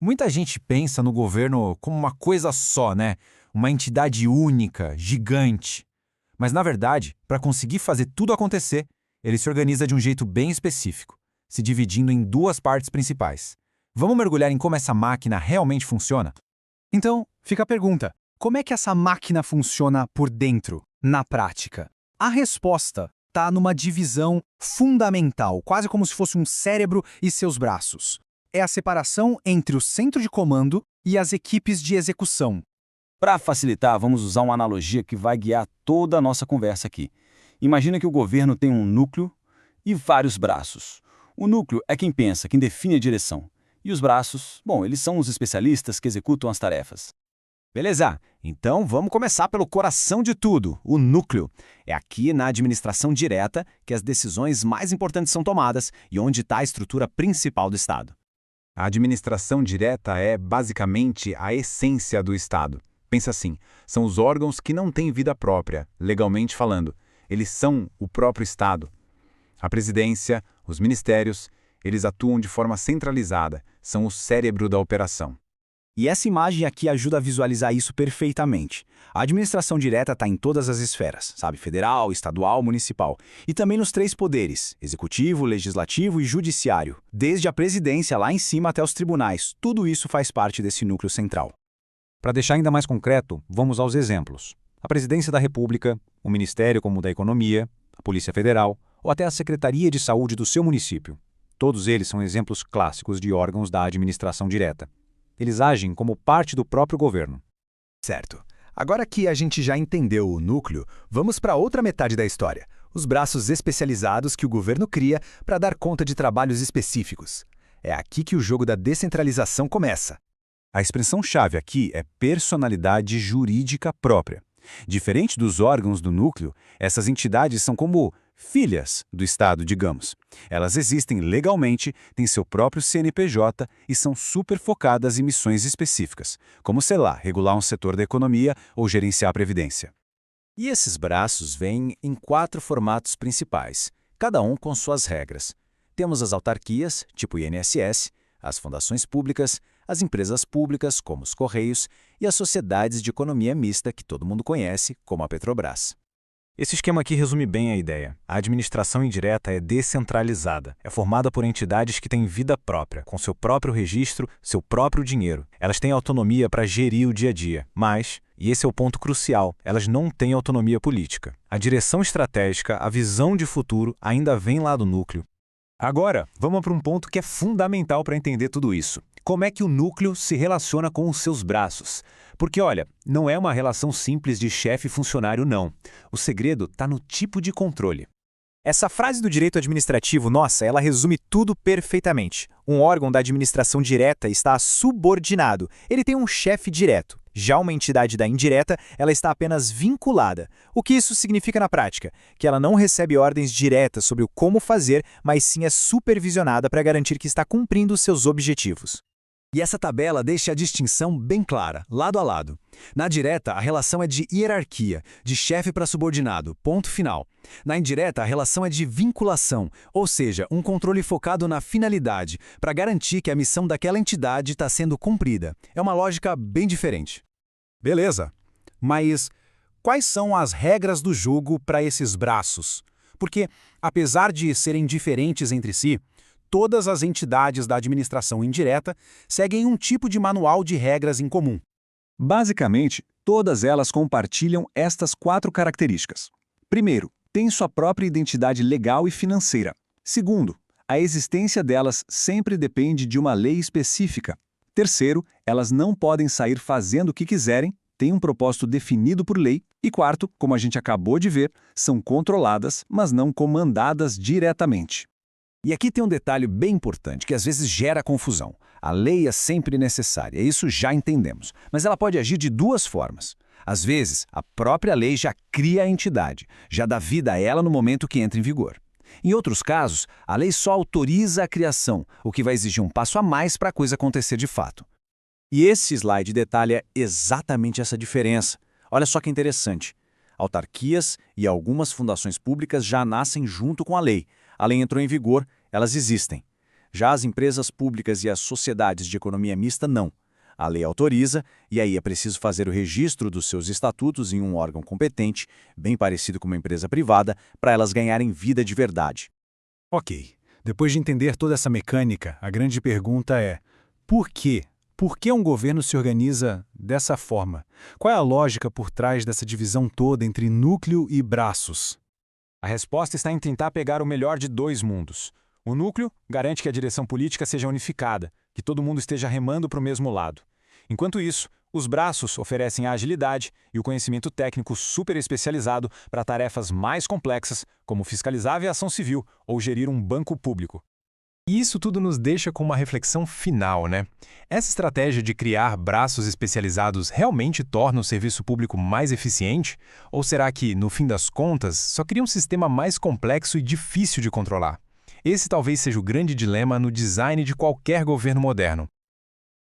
Muita gente pensa no governo como uma coisa só, né? Uma entidade única, gigante. Mas, na verdade, para conseguir fazer tudo acontecer, ele se organiza de um jeito bem específico, se dividindo em duas partes principais. Vamos mergulhar em como essa máquina realmente funciona? Então, fica a pergunta: como é que essa máquina funciona por dentro, na prática? A resposta está numa divisão fundamental, quase como se fosse um cérebro e seus braços. É a separação entre o centro de comando e as equipes de execução. Para facilitar, vamos usar uma analogia que vai guiar toda a nossa conversa aqui. Imagina que o governo tem um núcleo e vários braços. O núcleo é quem pensa, quem define a direção. E os braços, bom, eles são os especialistas que executam as tarefas. Beleza, então vamos começar pelo coração de tudo, o núcleo. É aqui na administração direta que as decisões mais importantes são tomadas e onde está a estrutura principal do Estado. A administração direta é, basicamente, a essência do Estado. Pensa assim, são os órgãos que não têm vida própria, legalmente falando. Eles são o próprio Estado. A presidência, os ministérios, eles atuam de forma centralizada, são o cérebro da operação. E essa imagem aqui ajuda a visualizar isso perfeitamente. A administração direta está em todas as esferas, sabe? Federal, estadual, municipal. E também nos três poderes, executivo, legislativo e judiciário. Desde a presidência lá em cima até os tribunais. Tudo isso faz parte desse núcleo central. Para deixar ainda mais concreto, vamos aos exemplos. A Presidência da República, o Ministério como o da Economia, a Polícia Federal ou até a Secretaria de Saúde do seu município. Todos eles são exemplos clássicos de órgãos da administração direta. Eles agem como parte do próprio governo. Certo. Agora que a gente já entendeu o núcleo, vamos para outra metade da história, os braços especializados que o governo cria para dar conta de trabalhos específicos. É aqui que o jogo da descentralização começa. A expressão-chave aqui é personalidade jurídica própria. Diferente dos órgãos do núcleo, essas entidades são como filhas do Estado, digamos. Elas existem legalmente, têm seu próprio CNPJ e são super focadas em missões específicas, como, sei lá, regular um setor da economia ou gerenciar a previdência. E esses braços vêm em 4 formatos principais, cada um com suas regras. Temos as autarquias, tipo INSS, as fundações públicas, as empresas públicas, como os Correios, e as sociedades de economia mista, que todo mundo conhece, como a Petrobras. Esse esquema aqui resume bem a ideia. A administração indireta é descentralizada. É formada por entidades que têm vida própria, com seu próprio registro, seu próprio dinheiro. Elas têm autonomia para gerir o dia a dia, mas, e esse é o ponto crucial, elas não têm autonomia política. A direção estratégica, a visão de futuro, ainda vem lá do núcleo. Agora, vamos para um ponto que é fundamental para entender tudo isso. Como é que o núcleo se relaciona com os seus braços? Porque, olha, não é uma relação simples de chefe e funcionário, não. O segredo está no tipo de controle. Essa frase do direito administrativo, nossa, ela resume tudo perfeitamente. Um órgão da administração direta está subordinado. Ele tem um chefe direto. Já uma entidade da indireta, ela está apenas vinculada. O que isso significa na prática? Que ela não recebe ordens diretas sobre o como fazer, mas sim é supervisionada para garantir que está cumprindo os seus objetivos. E essa tabela deixa a distinção bem clara, lado a lado. Na direta, a relação é de hierarquia, de chefe para subordinado, ponto final. Na indireta, a relação é de vinculação, ou seja, um controle focado na finalidade, para garantir que a missão daquela entidade está sendo cumprida. É uma lógica bem diferente. Beleza, mas quais são as regras do jogo para esses braços? Porque, apesar de serem diferentes entre si, todas as entidades da administração indireta seguem um tipo de manual de regras em comum. Basicamente, todas elas compartilham estas 4 características. Primeiro, têm sua própria identidade legal e financeira. Segundo, a existência delas sempre depende de uma lei específica. Terceiro, elas não podem sair fazendo o que quiserem, têm um propósito definido por lei. E quarto, como a gente acabou de ver, são controladas, mas não comandadas diretamente. E aqui tem um detalhe bem importante que às vezes gera confusão. A lei é sempre necessária, isso já entendemos, mas ela pode agir de 2 formas. Às vezes, a própria lei já cria a entidade, já dá vida a ela no momento que entra em vigor. Em outros casos, a lei só autoriza a criação, o que vai exigir um passo a mais para a coisa acontecer de fato. E esse slide detalha exatamente essa diferença. Olha só que interessante. Autarquias e algumas fundações públicas já nascem junto com a lei. A lei entrou em vigor, elas existem. Já as empresas públicas e as sociedades de economia mista não. A lei autoriza, e aí é preciso fazer o registro dos seus estatutos em um órgão competente, bem parecido com uma empresa privada, para elas ganharem vida de verdade. Ok. Depois de entender toda essa mecânica, a grande pergunta é: por quê? Por que um governo se organiza dessa forma? Qual é a lógica por trás dessa divisão toda entre núcleo e braços? A resposta está em tentar pegar o melhor de dois mundos. O núcleo garante que a direção política seja unificada, que todo mundo esteja remando para o mesmo lado. Enquanto isso, os braços oferecem a agilidade e o conhecimento técnico super especializado para tarefas mais complexas, como fiscalizar a aviação civil ou gerir um banco público. E isso tudo nos deixa com uma reflexão final, né? Essa estratégia de criar braços especializados realmente torna o serviço público mais eficiente? Ou será que, no fim das contas, só cria um sistema mais complexo e difícil de controlar? Esse talvez seja o grande dilema no design de qualquer governo moderno.